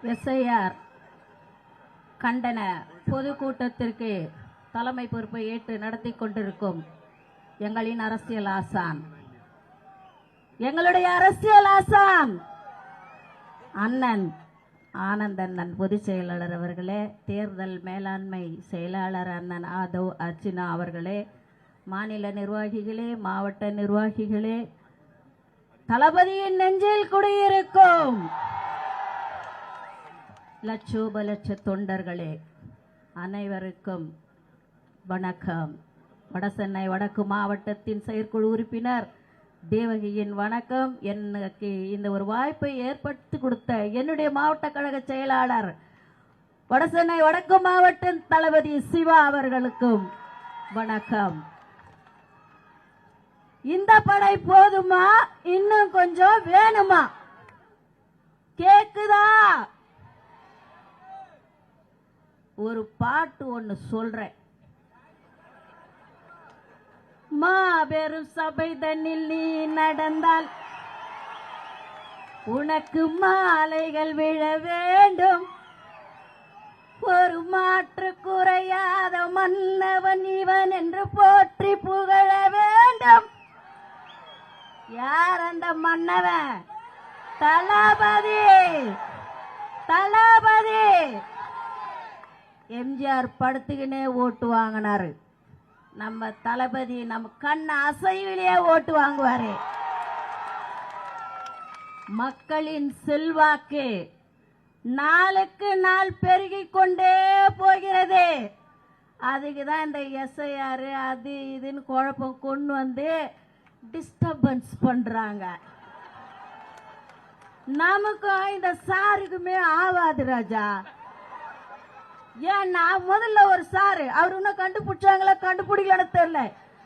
SIR கண்டன பொதுக்கூட்டத்திற்கு தலைமை பொறுப்பை ஏற்று நடத்தி கொண்டிருக்கும் எங்களின் அரசியல் ஆசான், எங்களுடைய அரசியல் ஆசான் அண்ணன் ஆனந்தண்ணன் பொதுச் செயலாளர் அவர்களே, தேர்தல் மேலாண்மை செயலாளர் அண்ணன் ஆதவ் அர்ஜுனா அவர்களே, மாநில நிர்வாகிகளே, மாவட்ட நிர்வாகிகளே, தளபதியின் நெஞ்சில் குடியிருக்கும் லட்சோப லட்ச தொண்டர்களே, அனைவருக்கும் வணக்கம். வடசென்னை வடக்கு மாவட்டத்தின் செயற்குழு உறுப்பினர் தேவகியின் வணக்கம். எனக்கு இந்த ஒரு வாய்ப்பை ஏற்படுத்தி கொடுத்த என்னுடைய மாவட்ட கழக செயலாளர் வடசென்னை வடக்கு மாவட்ட தளபதி சிவா அவர்களுக்கும் வணக்கம். இந்த படை போதுமா, இன்னும் கொஞ்சம் வேணுமா? கேக்குதா? ஒரு பாட்டு ஒன்னு சொல்றேன். மாபெரும் சபை தன்னில் நீ நடந்தால் உனக்கு மாலைகள் விழ வேண்டும். ஒரு மாற்று குறையாத மன்னவன் இவன் என்று போற்றி புகழ வேண்டும். யார் அந்த மன்னவன்? தளபதி. தளபதி எம்ஜிஆர் படுத்துக்கினே ஓட்டு வாங்கினாரு. நம்ம தளபதி நம்ம கண் அசைவிலேயே ஓட்டு வாங்குவாரு. மக்களின் செல்வாக்கு நாளுக்கு நாள் பெருகிக் கொண்டே போகிறது. அதுக்குதான் இந்த எஸ்ஐஆர் அது இதுன்னு குழப்பம் கொண்டு வந்து டிஸ்டர்பன்ஸ் பண்றாங்க. நமக்கும் இந்த சாருக்குமே ஆவாது ராஜா. ஏன் நான் முதல்ல ஒரு சாரு அவர் இன்னும் கண்டுபிடிச்சாங்களா கண்டுபிடிக்கலன்னு தெரியல.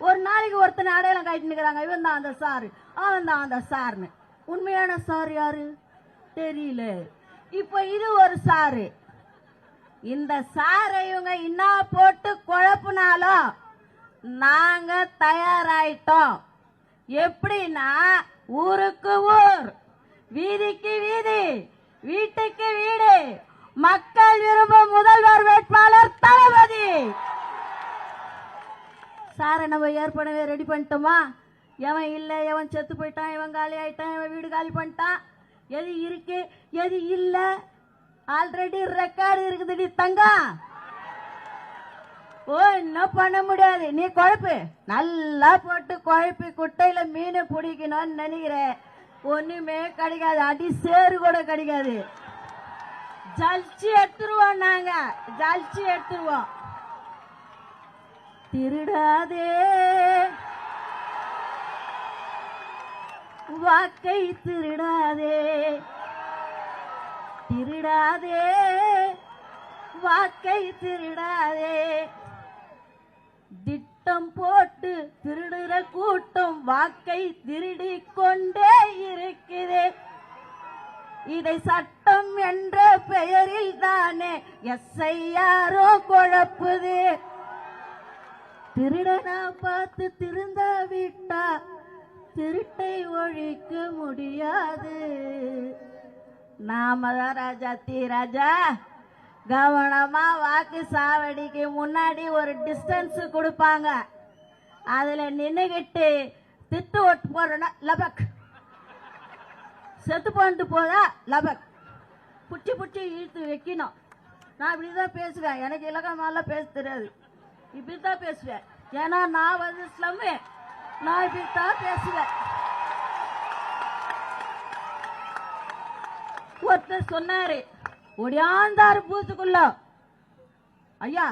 ஒரு நாளைக்கு ஒருத்தனை அடையாளம் காட்டிட்டு இருக்கிறாங்க, இவன் தான் அந்த சாரு, அவன் தான் அந்த சாருன்னு. உண்மையான சாரு யாரு தெரியல. இப்ப இது ஒரு சாரு. இந்த சாரை இவங்க இன்னா போட்டு குழப்பினாலும் நாங்க தயாராயிட்டோம். எப்படின்னா, ஊருக்கு ஊர், வீதிக்கு வீதி, வீட்டுக்கு வீடு, மக்கள் விரும்பும் முதல்வர் வேட்பாளர் தளபதி. சாரை நம்ம ஏற்கனவே ரெடி பண்ணிட்டோமா? எவன் இல்ல, எவன் செத்து போயிட்டான், எவன் காலி ஆயிட்டான், எவன் வீடு காலி பண்ணிட்டான், எது இருக்கு எது இல்ல ஆல்ரெடி ரெக்கார்டு இருக்குது தங்கம். ஓ இன்னும் பண்ண முடியாது. நீ குழப்பு நல்லா போட்டு குழப்பி குட்டையில மீனை பிடிக்கணும்னு நினைக்கிற, ஒண்ணுமே கிடைக்காது. அடி சேரு கூட கிடைக்காது. ஜல்ச்சி எடுத்துருவோம், நாங்க ஜல்ச்சி எடுத்துருவோம். திருடாதே வாக்கை, திருடாதே திருடாதே வாக்கை, திருடாதே. திட்டம் போட்டு திருடுற கூட்டம் வாக்கை திருடி கொண்டே இருக்குது. இதை சட்டம் என்ற பெயரில் தானே எஸ்ஐஆரோ குழப்புது. திருடனா பார்த்து திருந்த விட்டா திருட்டை ஒழிக்க முடியாது. நாம தான் ராஜா தீ ராஜா. கவனமா வாக்கு சாவடிக்கு முன்னாடி ஒரு டிஸ்டன்ஸ் கொடுப்பாங்க. அதுல நின்னுகிட்டு திட்டு ஓட்டு போறோம்னா லபக், செத்து போட்டு போதா லபக், புச்சி புச்சி இழுத்து வைக்கணும். நான் இப்படிதான் பேசுவேன். எனக்கு இலக்கணமெல்லாம் பேச தெரியாது, இப்படித்தான் பேசுவேன். ஏன்னா நான் வந்து ஸ்லம்மு, நான் இப்படித்தான் பேசுவேன். ஒருத்தர் சொன்னாரு, ஒடியாந்தாரு பூத்துக்குள்ள, ஐயா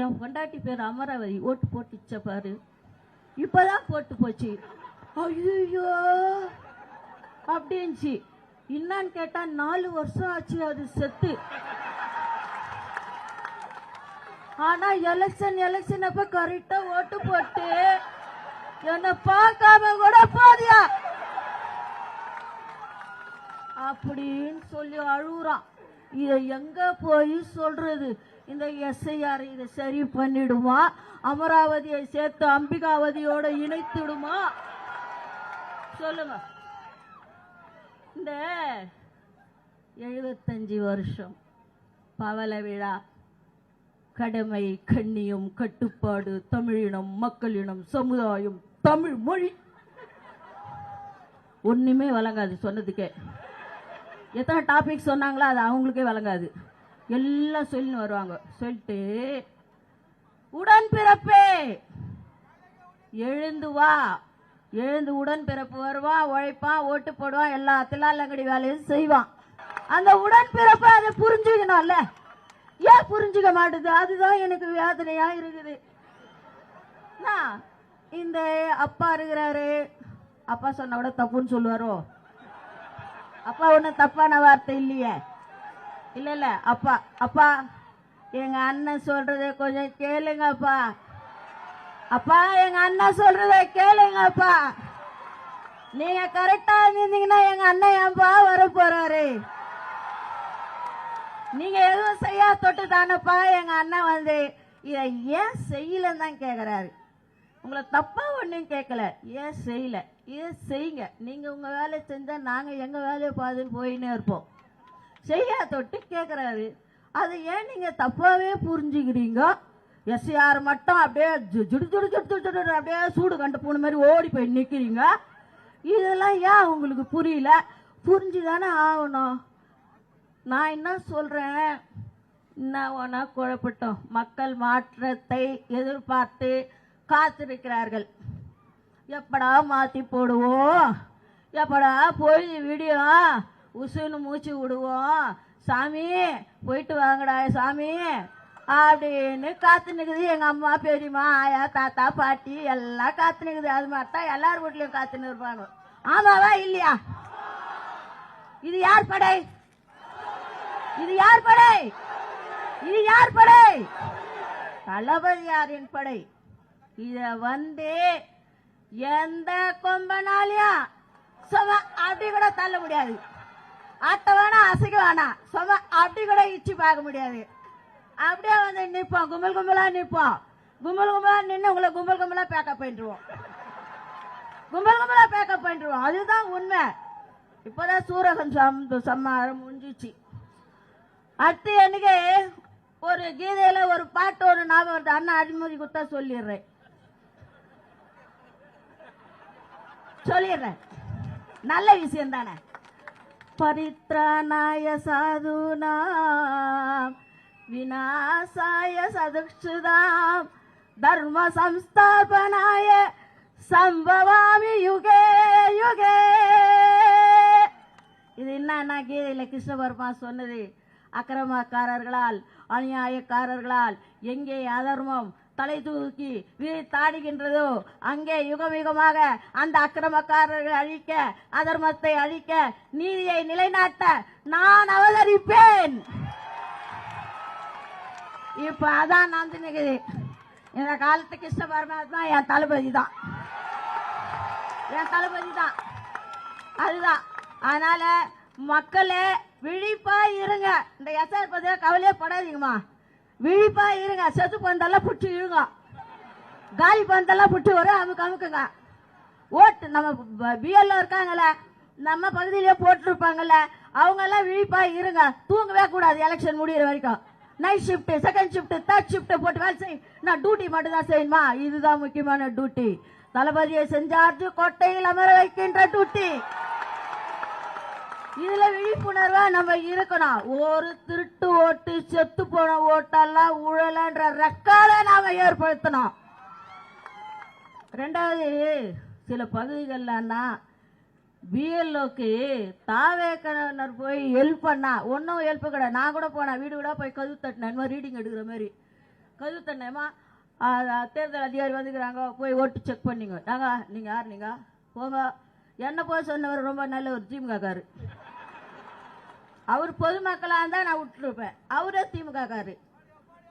என் பொண்டாட்டி பேர் அமராவதி, ஓட்டு போட்டுச்ச பாரு, இப்பதான் போட்டு போச்சு. ஐயோ அப்படின்ச்சு. என்னன்னு கேட்டா 4 வருஷம் ஆச்சு அது செத்து. ஆனா எலெக்ஷன் அப்ப கரெக்டா ஓட்டு போட்டு என்ன பார்க்காம கூட போதியா அப்படின்னு சொல்லி அழுகுறான். இதை எங்க போய் சொல்றது? இந்த எஸ்ஐஆர் இதை சரி பண்ணிடுமா? அமராவதியை சேர்த்து அம்பிகாவதியோட இணைத்துடுமா? சொல்லுங்க. இந்த 75 வருஷம் பவள விழா. கடமை, கண்ணியம், கட்டுப்பாடு, தமிழினம், மக்களினம், சமுதாயம், தமிழ் மொழி. ஒண்ணுமே வழங்காது சொன்னதுக்கே. எத்தனை டாபிக் சொன்னாங்களோ அது அவங்களுக்கே வழங்காது. எல்லாம் சொல்லின்னு வருவாங்க. சொல்லிட்டு உடன்பிறப்பே எழுந்து வா, எழுந்து உடன்பிறப்பு வருவான், உழைப்பான், ஓட்டு போடுவான், எல்லா தில்லாலங்கடி வேலையும் செய்வான். அந்த உடன்பிறப்பை அதை புரிஞ்சுக்கணும்ல. ஏன் புரிஞ்சுக்க மாட்டுது? அதுதான் எனக்கு வேதனையா இருக்குது. இந்த அப்பா இருக்கிறாரு, அப்பா சொன்ன விட தப்புன்னு சொல்லுவாரோ? அப்பா ஒன்னும் தப்பான வார்த்தை இல்லையே. இல்ல இல்ல, அப்பா அப்பா எங்க அண்ணன் சொல்றதை கொஞ்சம் கேளுங்கப்பா. அப்பா எங்க அண்ணன் சொல்றதை கேளுங்கப்பா. நீங்க கரெக்டா இருந்தீங்கன்னா எங்க அண்ணன் ஏன்பா வர போறாரு? நீங்க எதுவும் செய்யா தொட்டு தானப்பா எங்க அண்ணன் வந்து இதை ஏன் செய்யலன்னு தான் கேக்குறாரு. உங்களை தப்பா ஒன்னும் கேட்கல, ஏன் செய்யல, இதை செய்யுங்க. நீங்க உங்க வேலையை செஞ்சா நாங்க எங்க வேலையை பார்த்துன்னு போயின்னே இருப்போம். செய்யா தொட்டு கேக்குறாரு. அதை ஏன் நீங்க தப்பாவே புரிஞ்சுக்கிறீங்க? எஸ்ஆர் மட்டும் அப்படியே ஜுடு ஜுடு ஜுடு ஜுடு அப்படியே சூடு கண்டு போன மாதிரி ஓடி போய் நிக்கிறீங்க. இதெல்லாம் ஏன் உங்களுக்கு புரியல? புரிஞ்சுதானே ஆகணும். நான் என்ன சொல்றேன், என்ன ஒன்னா குழப்பட்டோம். மக்கள் மாற்றத்தை எதிர்பார்த்து காத்திருக்கிறார்கள். எப்படா மாத்தி போடுவோம், எப்படா போய் விடியும், உசுன்னு மூச்சு விடுவோம், சாமி போயிட்டு வாங்கடா சாமி அப்படின்னு காத்து நிக்குது. எங்க அம்மா, பெரியம்மா, ஆயா, தாத்தா, பாட்டி எல்லாம் காத்து நிக்குது. அது மாதிரி தான் எல்லார் வீட்லயும் காத்துன்னு இருப்பாங்க. ஆமாவா இல்லையா? இது யார் படை? இது யார் படை? இது யார் படை? தளபதியாரின் படை. இத வந்து எந்த கொம்பனாலையும் சும்மா அப்படி கூட தள்ள முடியாது. ஆட்ட வேணா, அசைக்க வேணா, சும்மா அப்படி கூட இச்சு பார்க்க முடியாது. அப்படியே வந்து நிற்போம், கும்பல் கும்பலா நிற்போம். கும்பல் கும்பலா நின்று உங்களை கும்பல் கும்பலா பேக்கப் பண்ணிடுவோம். கும்பல் கும்பலா பேக்கப் பண்ணிடுவோம். அதுதான் உண்மை. இப்பதான் சூரகன் சம்மாரம் முடிஞ்சிச்சு. அடுத்து எனக்கு ஒரு கீதையில ஒரு பாட்டு ஒரு ஞாபகம் வருது. அண்ணா அனுமதி கொடுத்தா சொல்லிடுறேன். நல்ல விஷயம் தானே. பரித்ராணாய சாதுனாம் விநாசாய சதுக்ஷுதாம் தர்ம சம்ஸ்தாபனாய சம்பவாமி யுகே யுகே. இது என்ன கீதையில கிருஷ்ண பரமாத்மா சொன்னது. அக்கிரமக்காரர்களால், அநியாயக்காரர்களால் எங்கே அதர்மம் தலை தூக்கி வீழ்த்தாடுகின்றதோ அங்கே யுகம் யுகமாக அந்த அக்கிரமக்காரர்கள் அழிக்க, அதர்மத்தை அழிக்க, நீதியை நிலைநாட்ட நான் அவதரிப்பேன். இப்ப அதான் நடந்து நிக்குது. இந்த காலத்து கிருஷ்ண பரமாத்மா என் தளபதி தான், என் தளபதி தான். அதுதான். அதனால மக்களே விழிப்பா இருங்க. இந்த எஸ்ஆர் பத்தியா கவலையே படாதீங்கம்மா. விழிப்பா இருங்க. செத்து பந்தெல்லாம் புடிச்சு இழுங்க, காலி பந்தெல்லாம் புடிச்சு வரும் அமுக்கு அமுக்குங்க. ஓட்டு நம்ம பிஎல்ல இருக்காங்கல்ல, நம்ம பகுதியிலேயே போட்டுருப்பாங்கல்ல, அவங்க எல்லாம் விழிப்பா இருங்க. தூங்கவே கூடாது எலெக்ஷன் முடிகிற வரைக்கும். Night shift, second shift, third shift போட்டு வேலை செய்யும். நான் டியூட்டி மட்டும் தான் செய்யணுமா? இதுதான் முக்கியமான டியூட்டி. தளபதியை செஞ்சார்ஜு கோட்டையில் அமர வைக்கின்ற டியூட்டி. இதுல விழிப்புணர்வா நம்ம இருக்கணும். ஒரு திருட்டு ஓட்டு, செத்து போன ஓட்டெல்லாம் ஊழலன்ற ரெக்கார்ட நாம ஏற்படுத்தணும். ரெண்டாவது, சில பகுதிகள்லன்னா பிஎல்ஓக்கு தாவேக்கனர் போய் ஹெல்ப் பண்ணா ஒன்னும் ஹெல்ப் கிடையாது. நான் கூட போனேன், வீடு வீடா போய் கதவு தட்டினேன். ரீடிங் எடுக்கிற மாதிரி கதவு தட்டினேமா. தேர்தல் அதிகாரி வந்துக்கிறாங்க, போய் ஓட்டு செக் பண்ணிங்க. நாங்க நீங்க யார், நீங்க போங்க. என்ன போய் சொன்னவர் ரொம்ப நல்ல ஒரு திமுக காரு. அவர் பொதுமக்களா இருந்தா நான் விட்டுருப்பேன். அவரே திமுக காரு.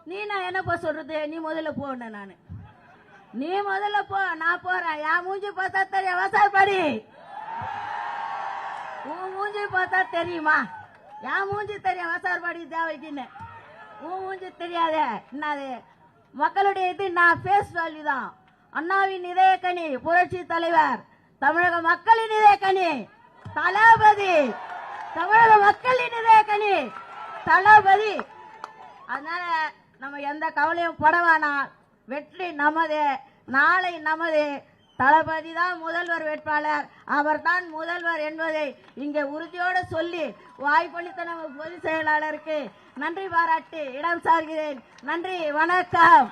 நீ நான் என்ன போய் சொல்றது? நீ முதல்ல போன, நானு நீ முதல்ல போ, நான் போறேன். என் மூஞ்சி பார்த்தா தெரியும் விவசாயப்படி. உன் மூஞ்சி பார்த்தா தெரியுமா? என் மூஞ்சி தெரியும் விவசாயப்படி தேவைக்குன்னு. உன் மூஞ்சி தெரியாத. என்னது மக்களுடைய இது? நான் பேஸ் வேல்யூ தான். அண்ணாவின் இதய கனி, புரட்சி தலைவர், தமிழக மக்களின் இதய கனி, தளபதி தமிழக மக்களின் இதய கனி தளபதி. அதனால நம்ம எந்த கவலையும் பட வேணாம். வெற்றி நமது, நாளை நமது. தளபதி தான் முதல்வர் வேட்பாளர், அவர் தான் முதல்வர் என்பதை இங்கே உறுதியோடு சொல்லி வாய்ப்பளித்த நம்ம பொதுச் செயலாளருக்கு நன்றி பாராட்டி இடம் சார்கிறேன். நன்றி, வணக்கம்.